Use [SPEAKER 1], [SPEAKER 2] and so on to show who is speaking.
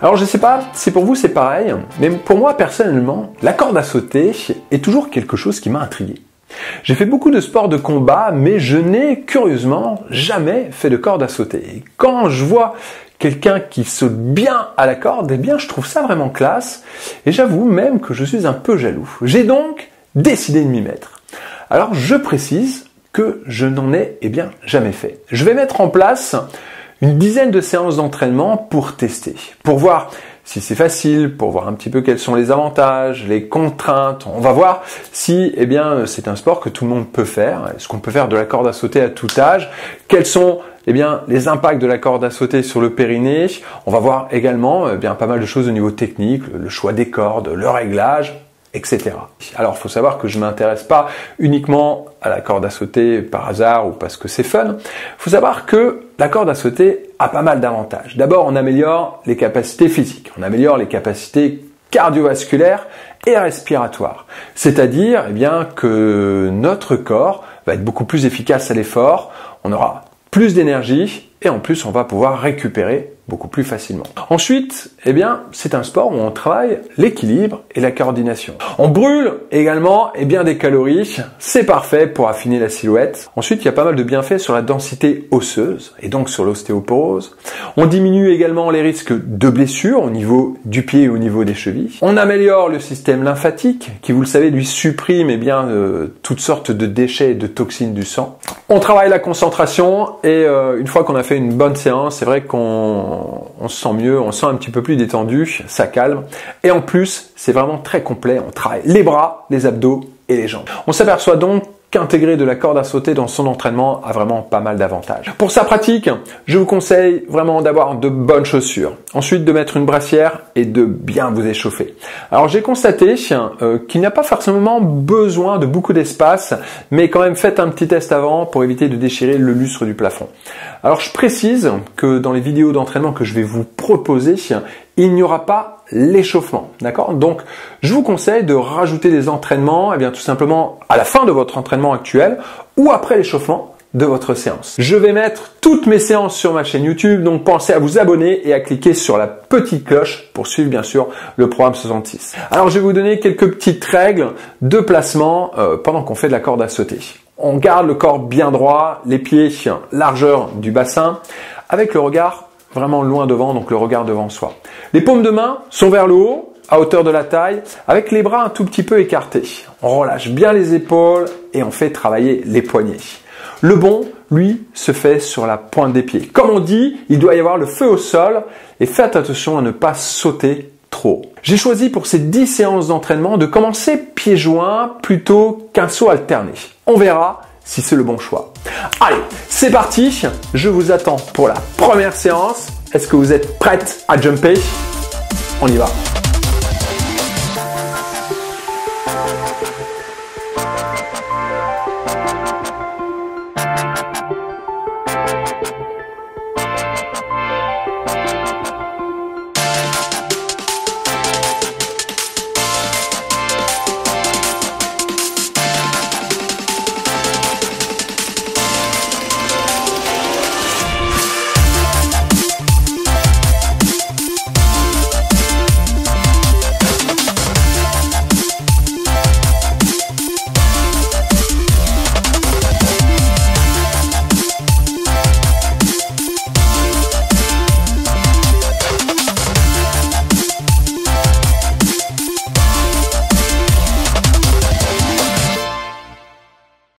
[SPEAKER 1] Alors je sais pas si pour vous c'est pareil, mais pour moi personnellement, la corde à sauter est toujours quelque chose qui m'a intrigué. J'ai fait beaucoup de sports de combat, mais je n'ai curieusement jamais fait de corde à sauter. Et quand je vois quelqu'un qui saute bien à la corde, eh bien je trouve ça vraiment classe, et j'avoue même que je suis un peu jaloux. J'ai donc décidé de m'y mettre. Alors je précise que je n'en ai jamais fait. Je vais mettre en place une dizaine de séances d'entraînement pour tester, pour voir si c'est facile, pour voir un petit peu quels sont les avantages, les contraintes. On va voir si c'est un sport que tout le monde peut faire. Est-ce qu'on peut faire de la corde à sauter à tout âge? Quels sont les impacts de la corde à sauter sur le périnée? On va voir également pas mal de choses au niveau technique, le choix des cordes, le réglage, etc. Alors, il faut savoir que je ne m'intéresse pas uniquement à la corde à sauter par hasard ou parce que c'est fun. Il faut savoir que la corde à sauter a pas mal d'avantages. D'abord, on améliore les capacités physiques, on améliore les capacités cardiovasculaires et respiratoires. C'est-à-dire que notre corps va être beaucoup plus efficace à l'effort, on aura plus d'énergie et en plus on va pouvoir récupérer beaucoup plus facilement. Ensuite, c'est un sport où on travaille l'équilibre et la coordination. On brûle également des calories, c'est parfait pour affiner la silhouette. Ensuite, il y a pas mal de bienfaits sur la densité osseuse et donc sur l'ostéoporose. On diminue également les risques de blessures au niveau du pied et au niveau des chevilles. On améliore le système lymphatique qui, vous le savez, lui supprime toutes sortes de déchets et de toxines du sang. On travaille la concentration et une fois qu'on a fait une bonne séance, c'est vrai qu'on se sent mieux, on se sent un petit peu plus détendu, ça calme. Et en plus, c'est vraiment très complet. On travaille les bras, les abdos et les jambes. On s'aperçoit donc qu'intégrer de la corde à sauter dans son entraînement a vraiment pas mal d'avantages. Pour sa pratique, je vous conseille vraiment d'avoir de bonnes chaussures. Ensuite, de mettre une brassière et de bien vous échauffer. Alors, j'ai constaté qu'il n'y a pas forcément besoin de beaucoup d'espace, mais quand même faites un petit test avant pour éviter de déchirer le lustre du plafond. Alors, je précise que dans les vidéos d'entraînement que je vais vous proposer, il n'y aura pas l'échauffement, d'accord? Donc, je vous conseille de rajouter des entraînements, tout simplement à la fin de votre entraînement actuel ou après l'échauffement de votre séance. Je vais mettre toutes mes séances sur ma chaîne YouTube, donc pensez à vous abonner et à cliquer sur la petite cloche pour suivre bien sûr le programme 66. Alors, je vais vous donner quelques petites règles de placement pendant qu'on fait de la corde à sauter. On garde le corps bien droit, les pieds largeur du bassin, avec le regard vraiment loin devant, donc le regard devant soi. Les paumes de main sont vers le haut, à hauteur de la taille, avec les bras un tout petit peu écartés. On relâche bien les épaules et on fait travailler les poignets. Le bond, lui, se fait sur la pointe des pieds. Comme on dit, il doit y avoir le feu au sol et faites attention à ne pas sauter trop. J'ai choisi pour ces 10 séances d'entraînement de commencer pieds joints plutôt qu'un saut alterné. On verra si c'est le bon choix. Allez, c'est parti, je vous attends pour la première séance. Est-ce que vous êtes prête à jumper? On y va.